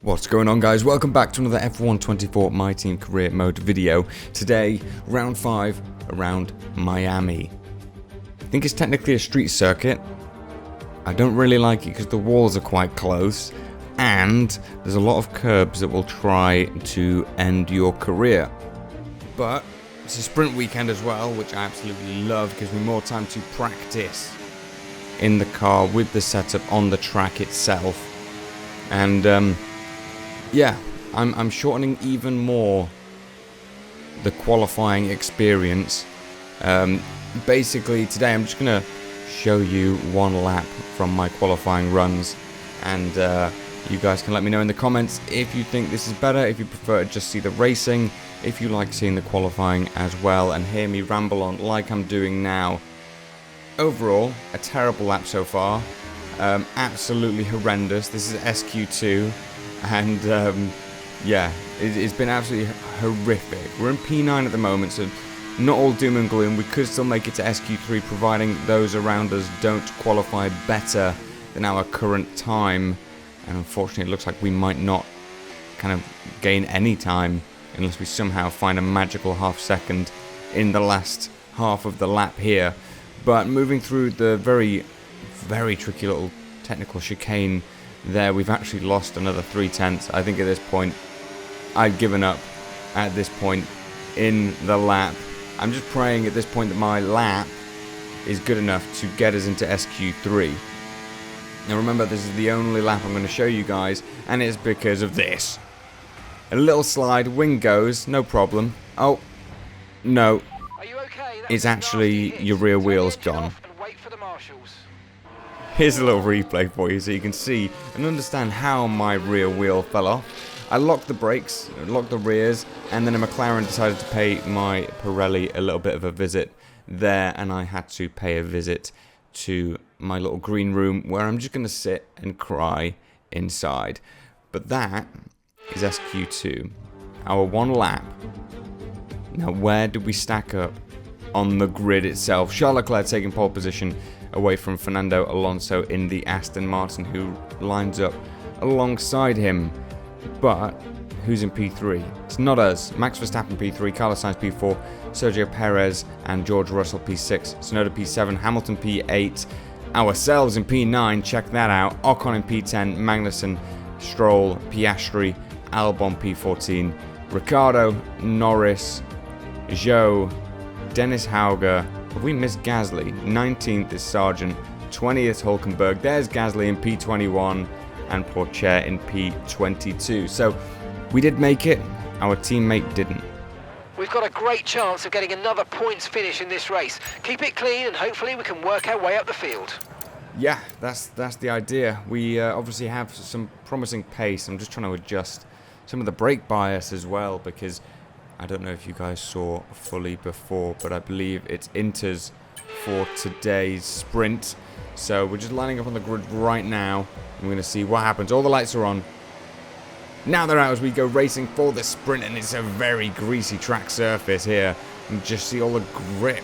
What's going on, guys? Welcome back to another F1 24 My Team Career Mode video. Today, round 5 around Miami. I think it's technically a street circuit. I don't really like it because the walls are quite close and there's a lot of curbs that will try to end your career. But it's a sprint weekend as well, which I absolutely love. Gives me more time to practice in the car with the setup on the track itself. And yeah, I'm shortening even more the qualifying experience. Basically, today I'm just going to show you one lap from my qualifying runs, and you guys can let me know in the comments if you think this is better, if you prefer to just see the racing, if you like seeing the qualifying as well, and hear me ramble on like I'm doing now. Overall, a terrible lap so far. Absolutely horrendous. This is SQ2. And yeah, it's been absolutely horrific. We're in P9 at the moment, so not all doom and gloom. We could still make it to SQ3, providing those around us don't qualify better than our current time. And unfortunately, it looks like we might not kind of gain any time unless we somehow find a magical half second in the last half of the lap here. But moving through the very, very tricky little technical chicane there, we've actually lost another 0.3. I think at this point I've given up at this point in the lap. I'm just praying at this point that my lap is good enough to get us into SQ3. Now remember, this is the only lap I'm going to show you guys, and it's because of this. A little slide, wing goes, no problem. Oh, no. Are you okay? It's actually your rear wheel's gone. Wait for the marshals. Here's a little replay for you so you can see and understand how my rear wheel fell off. I locked the brakes, locked the rears, and then a McLaren decided to pay my Pirelli a little bit of a visit there, and I had to pay a visit to my little green room where I'm just going to sit and cry inside. But that is SQ2, our one lap. Now where did we stack up on the grid itself? Charles Leclerc taking pole position away from Fernando Alonso in the Aston Martin, who lines up alongside him. But who's in P3? It's not us. Max Verstappen P3, Carlos Sainz P4, Sergio Perez and George Russell P6, Tsunoda P7, Hamilton P8, ourselves in P9, check that out, Ocon in P10, Magnussen, Stroll, Piastri, Albon P14, Ricciardo, Norris, Zhou, Dennis Hauger. Have we missed Gasly? 19th is Sargent, 20th Hulkenberg. There's Gasly in P21 and Pourchaire in P22. So we did make it, our teammate didn't. We've got a great chance of getting another points finish in this race. Keep it clean and hopefully we can work our way up the field. Yeah, that's the idea. We obviously have some promising pace. I'm just trying to adjust some of the brake bias as well, because I don't know if you guys saw fully before, but I believe it's Inters for today's sprint. So we're just lining up on the grid right now, and we're going to see what happens. All the lights are on. Now they're out as we go racing for the sprint, and it's a very greasy track surface here. And just see all the grip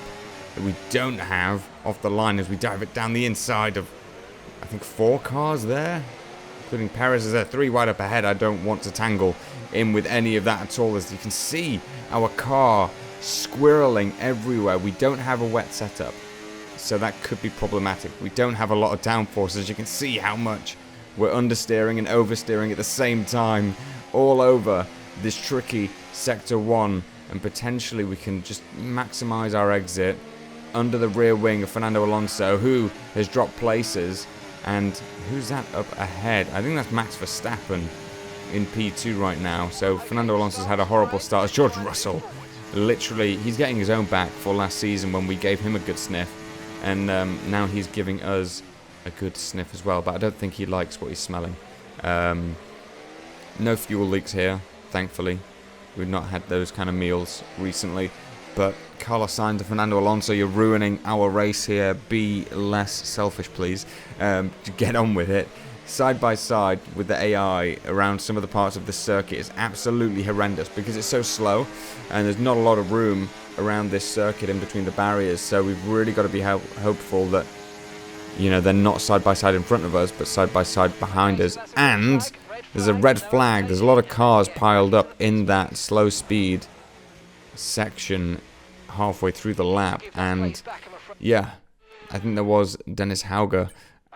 that we don't have off the line as we dive it down the inside of, I think, 4 cars there, including Perez is there, 3 wide up ahead. I don't want to tangle in with any of that at all. As you can see, our car squirreling everywhere. We don't have a wet setup, so that could be problematic. We don't have a lot of downforce, as you can see how much we're understeering and oversteering at the same time all over this tricky sector 1, and potentially we can just maximize our exit under the rear wing of Fernando Alonso, who has dropped places. And who's that up ahead? I think that's Max Verstappen in P2 right now. So Fernando Alonso's had a horrible start. It's George Russell. Literally, he's getting his own back for last season when we gave him a good sniff. And now he's giving us a good sniff as well. But I don't think he likes what he's smelling. No fuel leaks here, thankfully. We've not had those kind of meals recently. But Carlos Sainz and Fernando Alonso, you're ruining our race here. Be less selfish, please. Get on with it. Side by side with the AI around some of the parts of the circuit is absolutely horrendous because it's so slow and there's not a lot of room around this circuit in between the barriers. So we've really got to be hopeful that you know, they're not side by side in front of us, but side by side behind us. And There's a red flag. There's a lot of cars piled up in that slow speed section halfway through the lap. And yeah, I think there was Dennis Hauger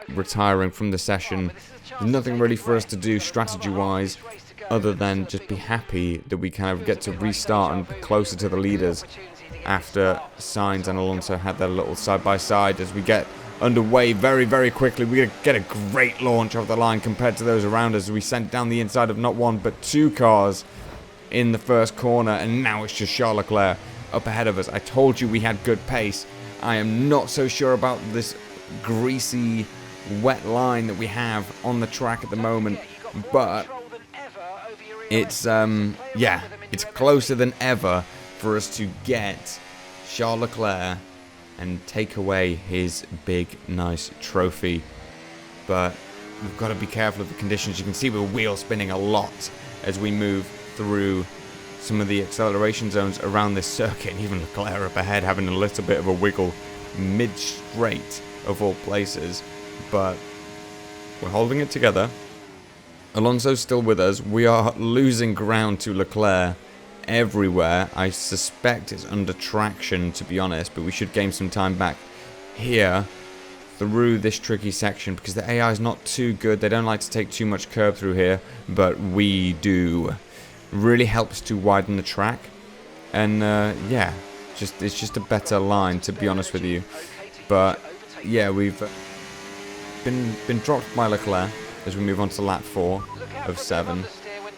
retiring from the session. There's nothing really for us to do strategy-wise other than just be happy that we kind of get to restart and be closer to the leaders after Sainz and Alonso had their little side-by-side as we get underway very, very quickly. We get a great launch off the line compared to those around us. We sent down the inside of not one but two cars in the first corner, and now it's just Charles Leclerc up ahead of us. I told you we had good pace. I am not so sure about this greasy, wet line that we have on the track at the moment, but it's yeah, it's closer than ever for us to get Charles Leclerc and take away his big, nice trophy. But we've got to be careful of the conditions. You can see we're wheel spinning a lot as we move through some of the acceleration zones around this circuit, and even Leclerc up ahead having a little bit of a wiggle mid-straight of all places. But we're holding it together. Alonso's still with us. We are losing ground to Leclerc everywhere. I suspect it's under traction, to be honest, but we should gain some time back here through this tricky section because the AI is not too good. They don't like to take too much curb through here, but we do. Really helps to widen the track, and yeah, it's just a better line, to be honest with you. But yeah, we've been dropped by Leclerc as we move on to lap 4 of 7.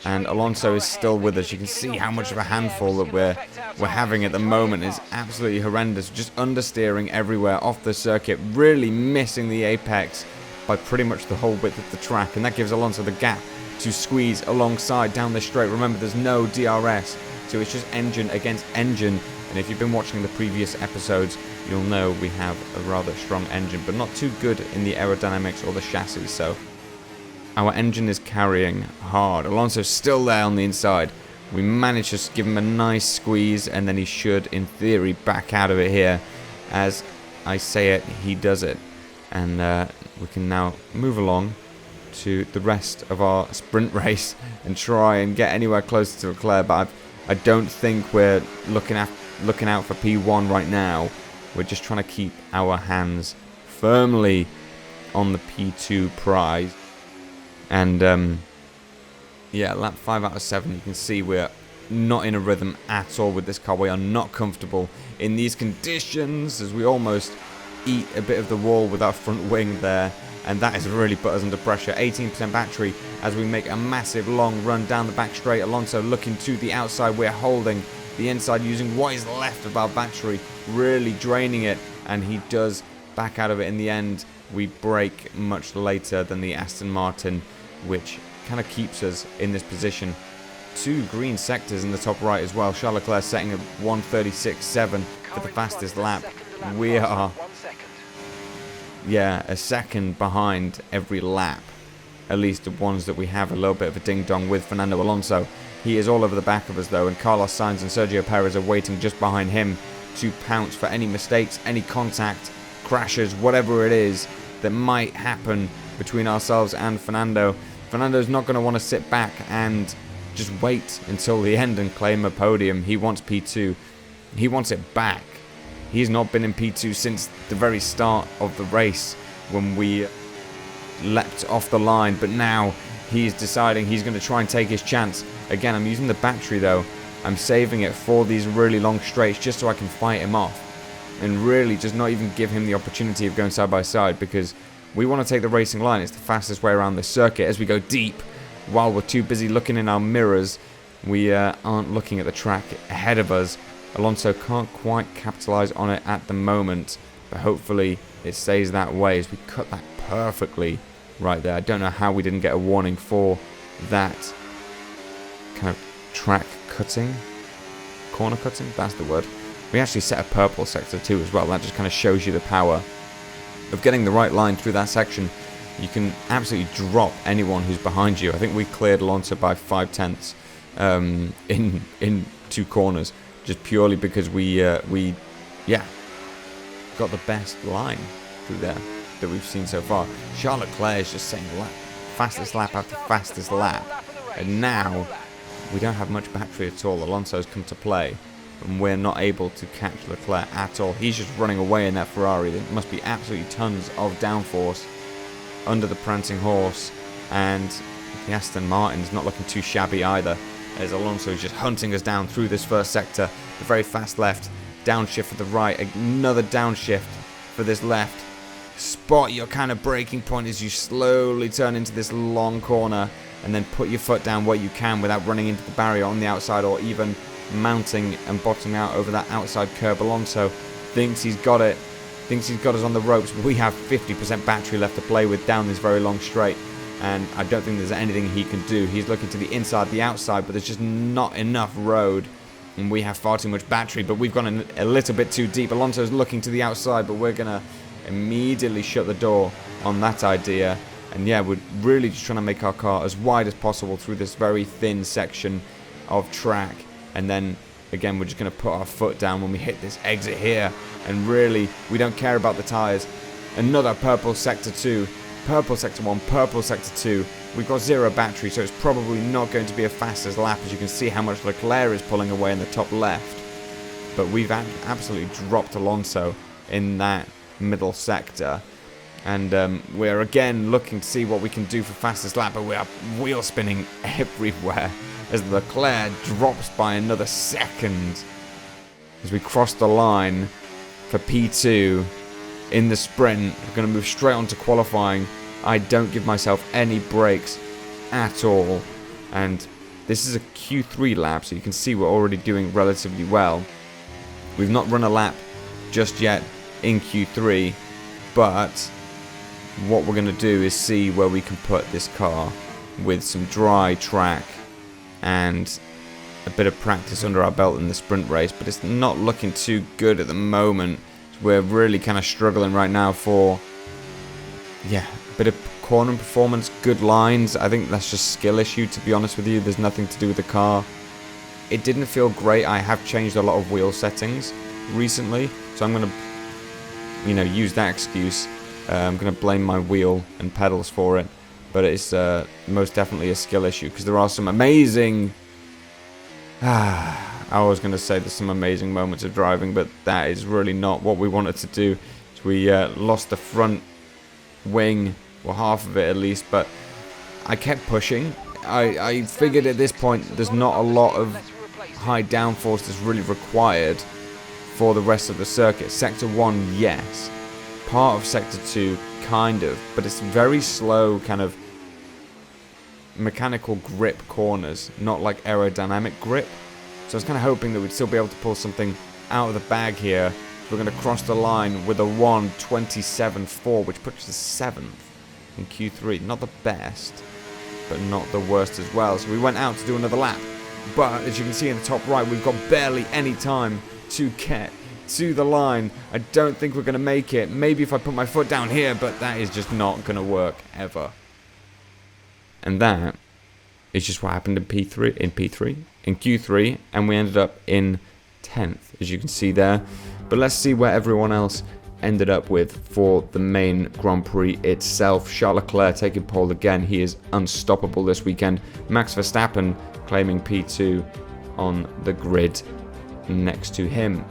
And Alonso is still with us. You can see how much of a handful that we're having at the moment. Is absolutely horrendous. Just understeering everywhere off the circuit, really missing the apex by pretty much the whole width of the track, and that gives Alonso the gap to squeeze alongside down the straight. Remember, there's no DRS, so it's just engine against engine. And if you've been watching the previous episodes, you'll know we have a rather strong engine, but not too good in the aerodynamics or the chassis. So our engine is carrying hard. Alonso's still there on the inside. We managed to give him a nice squeeze, and then he should, in theory, back out of it here. As I say it, he does it. And we can now move along to the rest of our sprint race and try and get anywhere closer to Leclerc. But I don't think we're looking out for P1 right now. We're just trying to keep our hands firmly on the P2 prize. And yeah, lap 5 out of 7, you can see we're not in a rhythm at all with this car. We are not comfortable in these conditions as we almost eat a bit of the wall with our front wing there, and that has really put us under pressure. 18% battery as we make a massive long run down the back straight. Alonso looking to the outside. We're holding the inside using what is left of our battery, really draining it, and he does back out of it in the end. We brake much later than the Aston Martin, which kind of keeps us in this position. 2 green sectors in the top right as well. Charles Leclerc setting a 1:36.7 for the fastest lap. We are, yeah, a second behind every lap, at least the ones that we have a little bit of a ding-dong with Fernando Alonso. He is all over the back of us though, and Carlos Sainz and Sergio Perez are waiting just behind him to pounce for any mistakes, any contact, crashes, whatever it is that might happen between ourselves and Fernando. Fernando's not going to want to sit back and just wait until the end and claim a podium. He wants P2. He wants it back. He's not been in P2 since the very start of the race when we leapt off the line, but now he's deciding he's going to try and take his chance. Again, I'm using the battery though. I'm saving it for these really long straights just so I can fight him off and really just not even give him the opportunity of going side by side, because we want to take the racing line. It's the fastest way around this circuit. As we go deep, while we're too busy looking in our mirrors, we aren't looking at the track ahead of us. Alonso can't quite capitalize on it at the moment, but hopefully it stays that way as we cut that perfectly right there. I don't know how we didn't get a warning for that kind of track cutting, corner cutting, that's the word. We actually set a purple sector too as well. That just kind of shows you the power of getting the right line through that section. You can absolutely drop anyone who's behind you. I think we cleared Alonso by 5/10 in 2 corners, just purely because we got the best line through there that we've seen so far. Charles Leclerc is just saying lap fastest lap after fastest lap. And now, we don't have much battery at all. Alonso's come to play, and we're not able to catch Leclerc at all. He's just running away in that Ferrari. There must be absolutely tons of downforce under the prancing horse, and the Aston Martin's not looking too shabby either, as Alonso's just hunting us down through this first sector. The very fast left, downshift for the right, another downshift for this left. Spot your kind of braking point as you slowly turn into this long corner, and then put your foot down what you can without running into the barrier on the outside or even mounting and bottoming out over that outside curb. Alonso thinks he's got it, thinks he's got us on the ropes, but we have 50% battery left to play with down this very long straight, and I don't think there's anything he can do. He's looking to the inside, the outside, but there's just not enough road, and we have far too much battery, but we've gone a little bit too deep. Alonso's looking to the outside, but we're going to immediately shut the door on that idea. And yeah, we're really just trying to make our car as wide as possible through this very thin section of track. And then, again, we're just going to put our foot down when we hit this exit here. And really, we don't care about the tyres. Another purple sector 2, purple sector 1, purple sector 2. We've got 0 battery, so it's probably not going to be a fastest lap, as you can see how much Leclerc is pulling away in the top left. But we've absolutely dropped Alonso in that middle sector. And we're again looking to see what we can do for fastest lap, but we are wheel spinning everywhere as Leclerc drops by another second as we cross the line for P2 in the sprint. We're going to move straight on to qualifying. I don't give myself any breaks at all, and this is a Q3 lap, so you can see we're already doing relatively well. We've not run a lap just yet in Q3, but what we're going to do is see where we can put this car with some dry track and a bit of practice under our belt in the sprint race, but it's not looking too good at the moment. We're really kind of struggling right now for, yeah, a bit of corner performance, good lines. I think that's just skill issue, to be honest with you. There's nothing to do with the car. It didn't feel great. I have changed a lot of wheel settings recently, so I'm going to, use that excuse. I'm going to blame my wheel and pedals for it, but it's most definitely a skill issue, because there are some amazing... I was going to say there's some amazing moments of driving, but that is really not what we wanted to do. So we lost the front wing, well, half of it at least, but I kept pushing. I figured at this point there's not a lot of high downforce that's really required for the rest of the circuit. Sector 1, yes. Part of Sector 2, kind of, but it's very slow, kind of mechanical grip corners, not like aerodynamic grip. So I was kind of hoping that we'd still be able to pull something out of the bag here. We're going to cross the line with a 1:27.4, which puts us 7th in Q3. Not the best, but not the worst as well. So we went out to do another lap, but as you can see in the top right, we've got barely any time to get to the line. I don't think we're going to make it. Maybe if I put my foot down here, but that is just not going to work ever. And that is just what happened in Q3, and we ended up in 10th, as you can see there. But let's see where everyone else ended up with for the main Grand Prix itself. Charles Leclerc taking pole again. He is unstoppable this weekend. Max Verstappen claiming P2 on the grid next to him.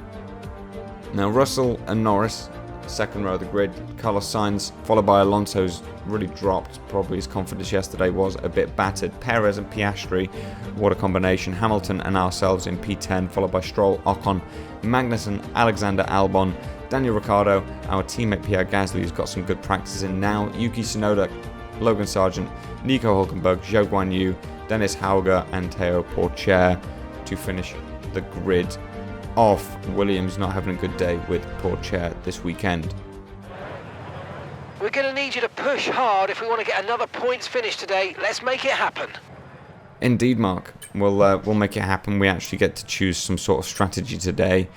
Now Russell and Norris, second row of the grid. Carlos Sainz, followed by Alonso's really dropped. Probably his confidence yesterday was a bit battered. Perez and Piastri, what a combination. Hamilton and ourselves in P10, followed by Stroll, Ocon, Magnussen, Alexander Albon, Daniel Ricciardo, our teammate Pierre Gasly, who's got some good practice in now, Yuki Tsunoda, Logan Sargent, Nico Hülkenberg, Zhou Guanyu, Dennis Hauger and Théo Pourchaire to finish the grid off. Williams not having a good day with Pourchaire this weekend. We're going to need you to push hard if we want to get another points finish today. Let's make it happen. Indeed, Mark. We'll make it happen. We actually get to choose some sort of strategy today,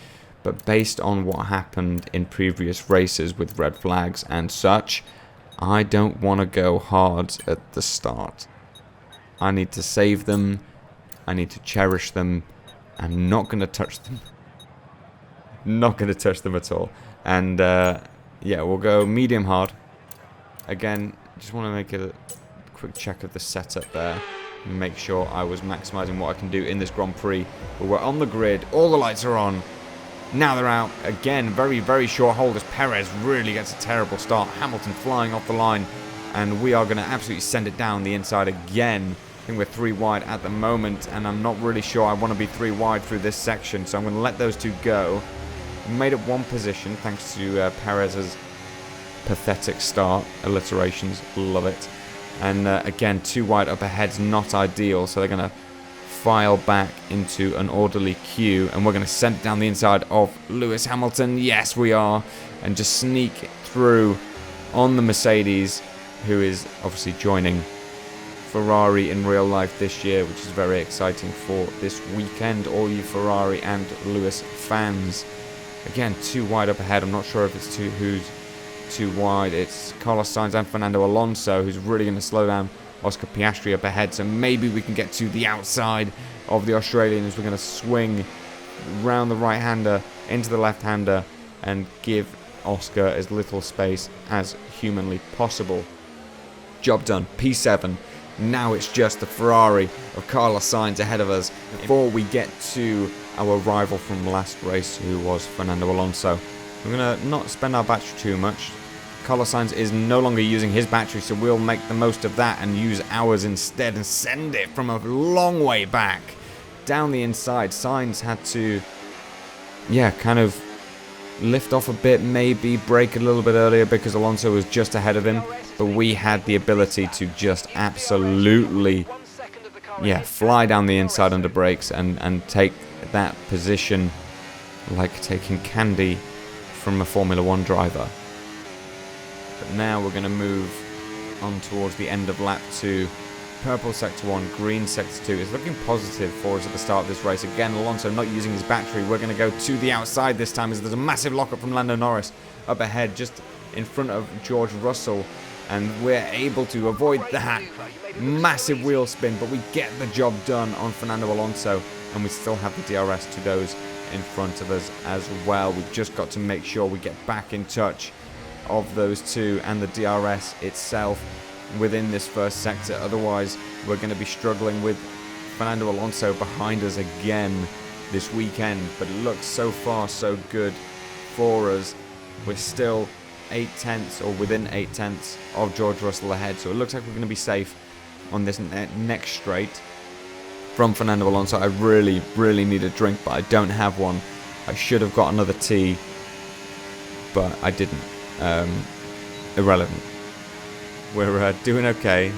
but based on what happened in previous races with red flags and such, I don't want to go hard at the start. I need to save them. I need to cherish them. I'm not going to touch them. Not going to touch them at all. And yeah, we'll go medium hard. Again, just want to make it quick check of the setup there. Make sure I was maximising what I can do in this Grand Prix. But we're on the grid. All the lights are on. Now they're out. Again, very, very short hold as Perez really gets a terrible start. Hamilton flying off the line. And we are going to absolutely send it down the inside again. I think we're 3 wide at the moment. And I'm not really sure I want to be 3 wide through this section. So I'm going to let those two go. We made up 1 position thanks to Perez's pathetic start. Alliterations. Love it. And again, 2 wide up ahead's not ideal. So they're going to file back into an orderly queue. And we're going to send it down the inside of Lewis Hamilton. Yes, we are. And just sneak through on the Mercedes, who is obviously joining Ferrari in real life this year, which is very exciting for this weekend, all you Ferrari and Lewis fans. Again, 2 wide up ahead. I'm not sure if it's who's 2 wide. It's Carlos Sainz and Fernando Alonso, who's really going to slow down Oscar Piastri up ahead. So maybe we can get to the outside of the Australians. We're going to swing round the right-hander into the left-hander and give Oscar as little space as humanly possible. Job done. P7. Now it's just the Ferrari of Carlos Sainz ahead of us before we get to our rival from last race, who was Fernando Alonso. We're going to not spend our battery too much. Carlos Sainz is no longer using his battery, so we'll make the most of that and use ours instead and send it from a long way back down the inside. Sainz had to, kind of lift off a bit, maybe brake a little bit earlier because Alonso was just ahead of him. But we had the ability to just absolutely, fly down the inside under brakes and take that position like taking candy from a Formula 1 driver. But now we're going to move on towards the end of lap 2. Purple sector 1, green sector 2. It's looking positive for us at the start of this race. Again, Alonso not using his battery. We're going to go to the outside this time as there's a massive lockup from Lando Norris up ahead just in front of George Russell. And we're able to avoid that massive wheel spin, but we get the job done on Fernando Alonso, and we still have the DRS to those in front of us as well. We've just got to make sure we get back in touch of those two and the DRS itself within this first sector. Otherwise, we're going to be struggling with Fernando Alonso behind us again this weekend. But it looks so far so good for us. We're still 8/10 or within 8/10 of George Russell ahead, so it looks like we're going to be safe on this next straight from Fernando Alonso. I really need a drink, but I don't have one. I should have got another tea, but I didn't. Irrelevant. We're doing okay.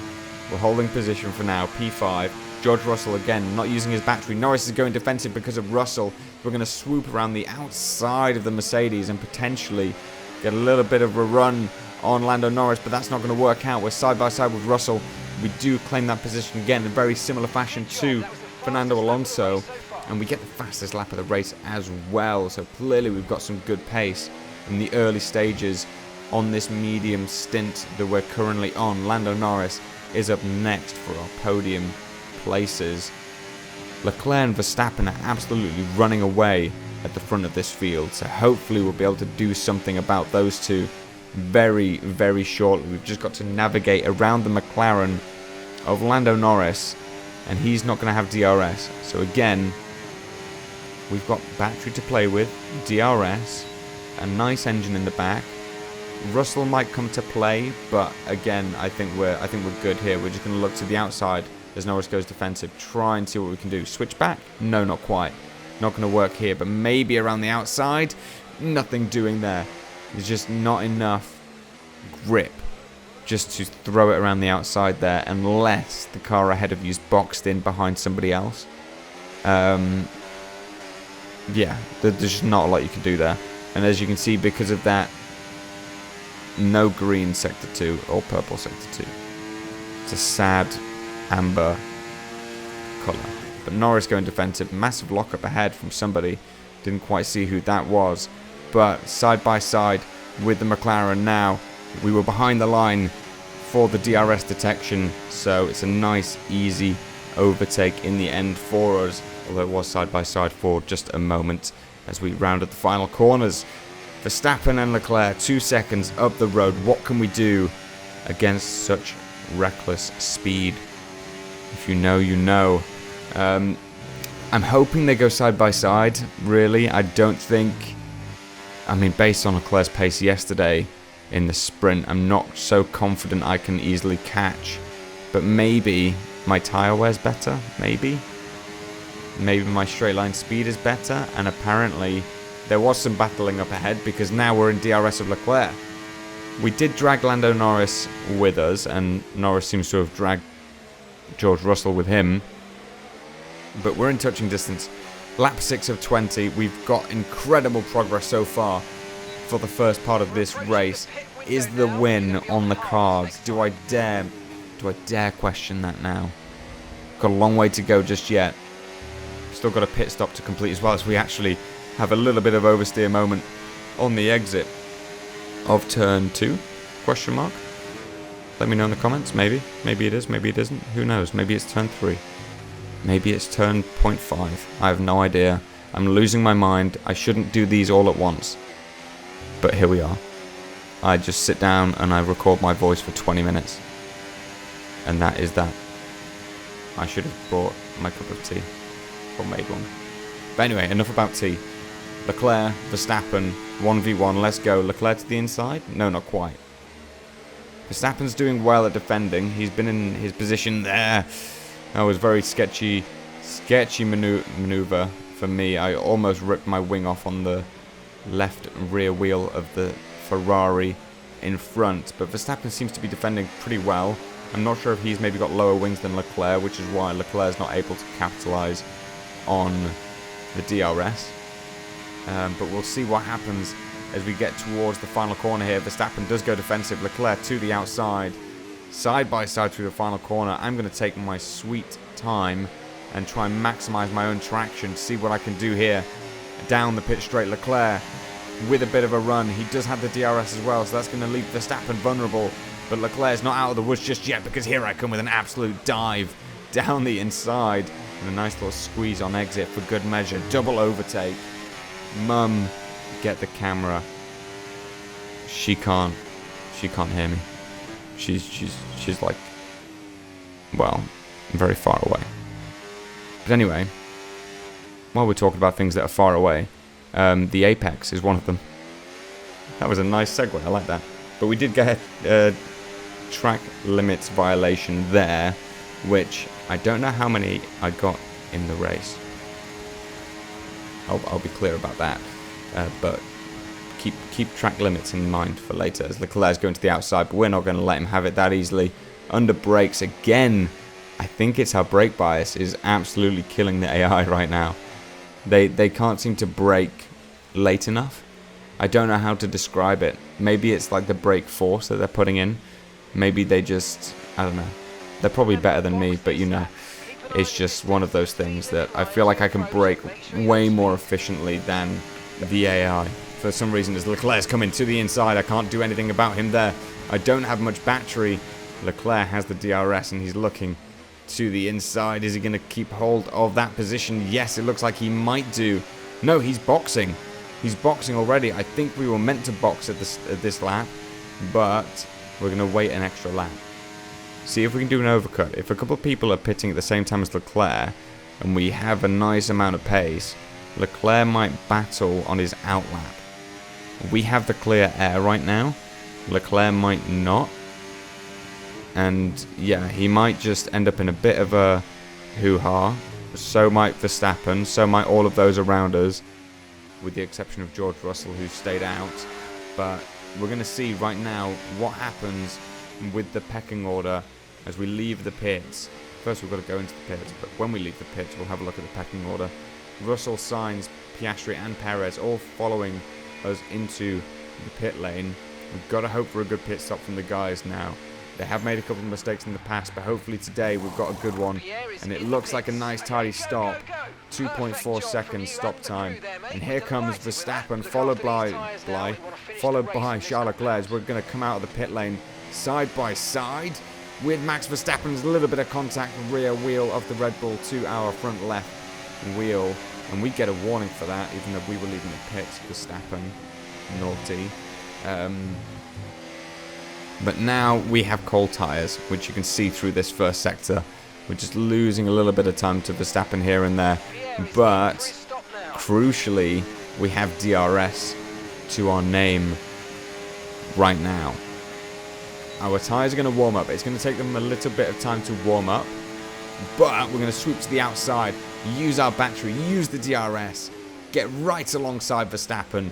We're holding position for now. P5. George Russell again not using his battery. Norris is going defensive because of Russell. We're going to swoop around the outside of the Mercedes and potentially get a little bit of a run on Lando Norris, but that's not going to work out. We're side by side with Russell. We do claim that position again in very similar fashion to Fernando Alonso, and we get the fastest lap of the race as well. So clearly we've got some good pace in the early stages on this medium stint that we're currently on. Lando Norris is up next for our podium places. Leclerc and Verstappen are absolutely running away at the front of this field, so hopefully we'll be able to do something about those two very shortly. We've just got to navigate around the McLaren of Lando Norris, and he's not going to have DRS. So again, we've got battery to play with, DRS, a nice engine in the back. Russell might come to play, but again, I think we're good here. We're just going to look to the outside as Norris goes defensive, try and see what we can do. Switch back? No, not quite. Not going to work here, but maybe around the outside. Nothing doing there. There's just not enough grip just to throw it around the outside there, unless the car ahead of you is boxed in behind somebody else. There's just not a lot you can do there. And as you can see, because of that, no green sector 2 or purple sector 2. It's a sad amber colour. But Norris going defensive, massive lockup ahead from somebody. Didn't quite see who that was. But side by side with the McLaren now. We were behind the line for the DRS detection. So it's a nice, easy overtake in the end for us. Although it was side by side for just a moment as we rounded the final corners. Verstappen and Leclerc, 2 seconds up the road. What can we do against such reckless speed. If you know, you know. I'm hoping they go side by side, really. I don't think... I mean, based on Leclerc's pace yesterday in the sprint, I'm not so confident I can easily catch. But maybe my tyre wear's better, maybe. Maybe my straight line speed is better, and apparently there was some battling up ahead because now we're in DRS of Leclerc. We did drag Lando Norris with us, and Norris seems to have dragged George Russell with him. But we're in touching distance. Lap 6 of 20. We've got incredible progress so far for the first part of this race. Is the win on the cards? Do I dare question that now? Got a long way to go just yet. Still got a pit stop to complete as well, as we actually have a little bit of oversteer moment on the exit of turn 2? Question mark. Let me know in the comments. Maybe it is, maybe it isn't. Who knows? Maybe it's turn 3. Maybe it's turn 0.5. I have no idea. I'm losing my mind. I shouldn't do these all at once. But here we are. I just sit down and I record my voice for 20 minutes. And that is that. I should have brought my cup of tea. Or made one. But anyway, enough about tea. Leclerc, Verstappen, 1v1. Let's go. Leclerc to the inside? No, not quite. Verstappen's doing well at defending. He's been in his position there. That was very sketchy maneuver for me. I almost ripped my wing off on the left rear wheel of the Ferrari in front. But Verstappen seems to be defending pretty well. I'm not sure if he's maybe got lower wings than Leclerc, which is why Leclerc's not able to capitalize on the DRS. But we'll see what happens as we get towards the final corner here. Verstappen does go defensive. Leclerc to the outside. Side by side through the final corner. I'm going to take my sweet time and try and maximize my own traction. See what I can do here. Down the pit straight. Leclerc with a bit of a run. He does have the DRS as well, so that's going to leave Verstappen vulnerable. But Leclerc's not out of the woods just yet, because here I come with an absolute dive down the inside. And a nice little squeeze on exit for good measure. Double overtake. Mum, get the camera. She can't hear me. She's like, well, very far away. But anyway, while we're talking about things that are far away, the apex is one of them. That was a nice segue, I like that. But we did get a track limits violation there, which I don't know how many I got in the race. I'll be clear about that. But keep track limits in mind for later, as Leclerc's going to the outside, but we're not going to let him have it that easily. Under brakes again. I think it's our brake bias is absolutely killing the AI right now. They can't seem to brake late enough. I don't know how to describe it. Maybe it's like the brake force that they're putting in. Maybe they just, I don't know. They're probably better than me, but you know, it's just one of those things that I feel like I can brake way more efficiently than the AI. For some reason, as Leclerc's coming to the inside, I can't do anything about him there. I don't have much battery. Leclerc has the DRS and he's looking to the inside. Is he going to keep hold of that position? Yes, it looks like he might do. No, he's boxing. He's boxing already. I think we were meant to box at this lap, but we're going to wait an extra lap. See if we can do an overcut. If a couple of people are pitting at the same time as Leclerc, and we have a nice amount of pace, Leclerc might battle on his outlap. We have the clear air right now. Leclerc might not. And yeah, he might just end up in a bit of a hoo-ha. So might Verstappen, so might all of those around us, with the exception of George Russell, who stayed out. But we're going to see right now what happens with the pecking order as we leave the pits. First we've got to go into the pits, but when we leave the pits we'll have a look at the pecking order. Russell, Sainz, Piastri and Perez all following us into the pit lane. We've got to hope for a good pit stop from the guys now. They have made a couple of mistakes in the past, but hopefully today we've got a good one. And it looks like a nice tidy stop. 2.4 seconds stop time. And here comes Verstappen, followed by Charles Leclerc. We're going to come out of the pit lane side by side with Max Verstappen's little bit of contact rear wheel of the Red Bull to our front left wheel. And we get a warning for that, even though we were leaving the pits. Verstappen, naughty. But now we have cold tyres, which you can see through this first sector. We're just losing a little bit of time to Verstappen here and there. But crucially, we have DRS to our name right now. Our tyres are going to warm up. It's going to take them a little bit of time to warm up. But we're going to swoop to the outside, use our battery, use the DRS, get right alongside Verstappen,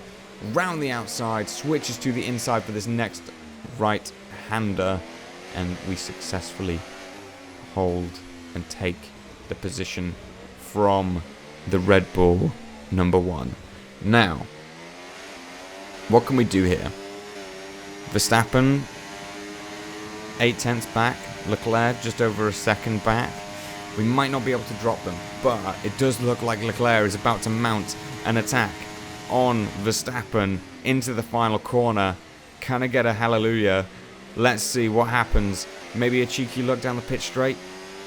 round the outside, switches to the inside for this next right-hander, and we successfully hold and take the position from the Red Bull #1. Now, what can we do here? Verstappen, 0.8 back. Leclerc, just over a second back. We might not be able to drop them, but it does look like Leclerc is about to mount an attack on Verstappen into the final corner. Can I get a hallelujah? Let's see what happens. Maybe a cheeky look down the pitch straight?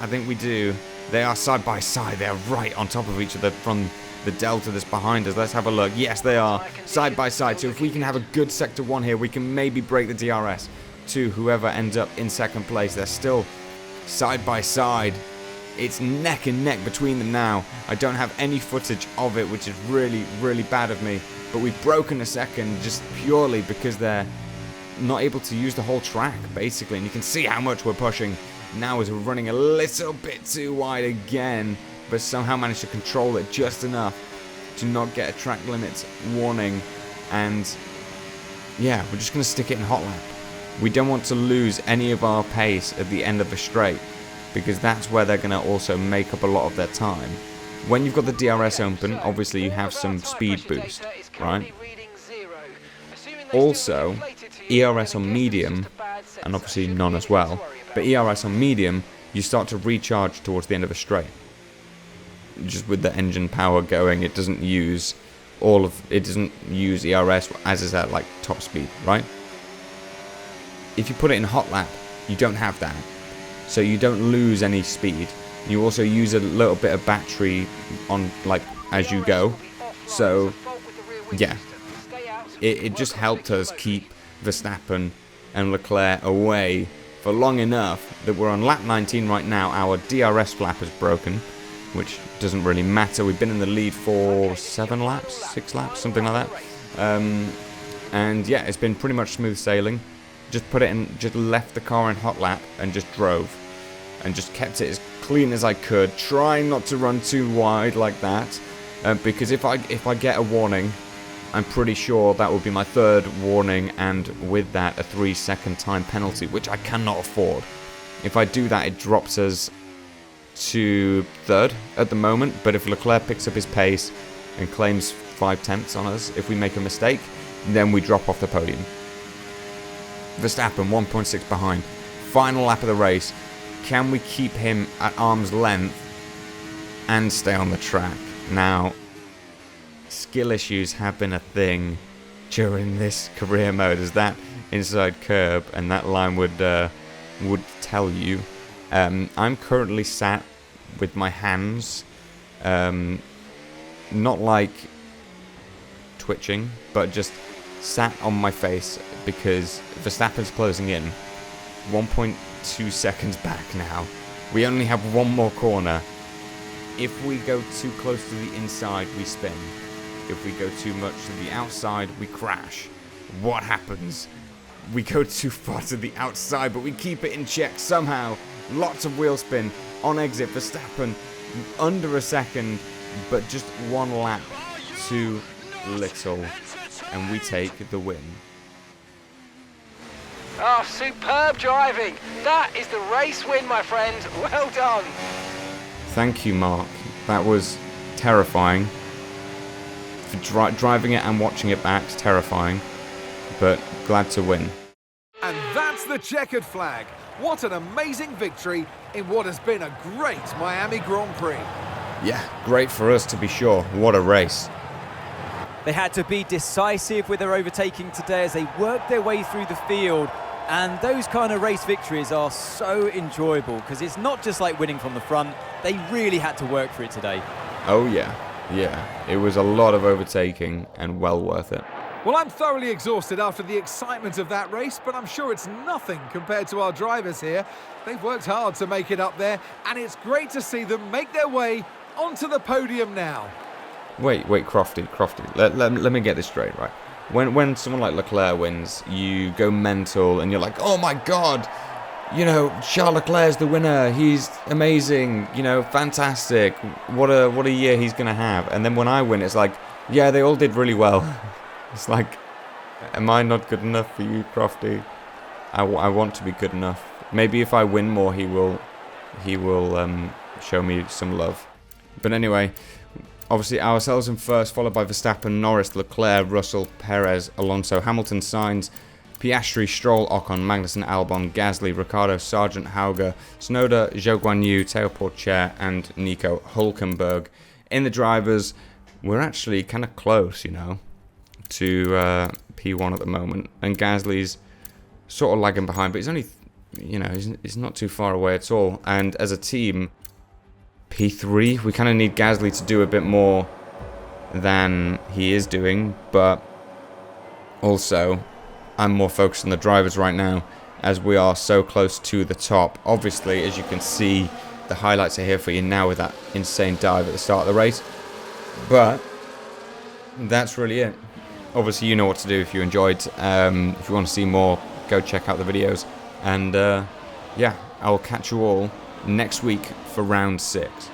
I think we do. They are side by side. They are right on top of each other from the delta that's behind us. Let's have a look. Yes, they are side by side. So if we can have a good sector 1 here, we can maybe break the DRS to whoever ends up in second place. They're still side by side. It's neck and neck between them now. I don't have any footage of it, which is really, really bad of me. But we've broken a second just purely because they're not able to use the whole track, basically. And you can see how much we're pushing now as we're running a little bit too wide again, but somehow managed to control it just enough to not get a track limits warning. And yeah, we're just going to stick it in hot lap. We don't want to lose any of our pace at the end of the straight, because that's where they're going to also make up a lot of their time. When you've got the DRS open, obviously you have some speed boost, right? Also, ERS on medium, and obviously none as well, but ERS on medium, you start to recharge towards the end of a straight. Just with the engine power going, it doesn't use ERS as is at like top speed, right? If you put it in hot lap, you don't have that. So you don't lose any speed. You also use a little bit of battery on like as you go. So yeah, it just helped us keep Verstappen and Leclerc away for long enough that we're on lap 19 right now. Our DRS flap is broken, which doesn't really matter. We've been in the lead for 6 laps, something like that. And yeah, it's been pretty much smooth sailing. Just left the car in hot lap and just drove. And just kept it as clean as I could, trying not to run too wide like that. Because if I get a warning, I'm pretty sure that will be my 3rd warning, and with that, a 3-second time penalty, which I cannot afford. If I do that, it drops us to 3rd at the moment, but if Leclerc picks up his pace and claims 5/10 on us, if we make a mistake, then we drop off the podium. Verstappen 1.6 behind. Final lap of the race. Can we keep him at arm's length and stay on the track? Now, skill issues have been a thing during this career mode, as that inside curb and that line would tell you. I'm currently sat with my hands, not like twitching, but just sat on my face because Verstappen's closing in. 1.2 seconds back now. We only have one more corner. If we go too close to the inside, we spin. If we go too much to the outside, we crash. What happens? We go too far to the outside, but we keep it in check somehow. Lots of wheel spin on exit. Verstappen under a second, but just one lap too little, and we take the win. Oh, superb driving. That is the race win, my friend. Well done. Thank you, Mark. That was terrifying. For driving it and watching it back, it's terrifying, but glad to win. And that's the checkered flag. What an amazing victory in what has been a great Miami Grand Prix. Yeah, great for us to be sure. What a race. They had to be decisive with their overtaking today as they worked their way through the field. And those kind of race victories are so enjoyable because it's not just like winning from the front. They really had to work for it today. Oh yeah, it was a lot of overtaking and well worth it. Well, I'm thoroughly exhausted after the excitement of that race, but I'm sure it's nothing compared to our drivers here. They've worked hard to make it up there, and it's great to see them make their way onto the podium now. Wait, Crofty. Let me get this straight, right? When someone like Leclerc wins, you go mental and you're like, oh my god, you know, Charles Leclerc's the winner. He's amazing, you know, fantastic. What a year he's gonna have. And then when I win, it's like, yeah, they all did really well. It's like, am I not good enough for you, Crofty? I want to be good enough. Maybe if I win more, he will show me some love. But anyway, obviously ourselves in first, followed by Verstappen, Norris, Leclerc, Russell, Perez, Alonso, Hamilton, Sainz, Piastri, Stroll, Ocon, Magnussen, Albon, Gasly, Ricciardo, Sargent, Hauger, Tsunoda, Zhou Guanyu, Teo Porcher, and Nico Hülkenberg. In the drivers, we're actually kind of close, you know, to P1 at the moment, and Gasly's sort of lagging behind, but he's only, you know, he's not too far away at all. And as a team, P3, we kind of need Gasly to do a bit more than he is doing, but also I'm more focused on the drivers right now as we are so close to the top. Obviously, as you can see, the highlights are here for you now with that insane dive at the start of the race, but that's really it. Obviously, you know what to do if you enjoyed. If you want to see more, go check out the videos. And yeah, I will catch you all next week for round 6.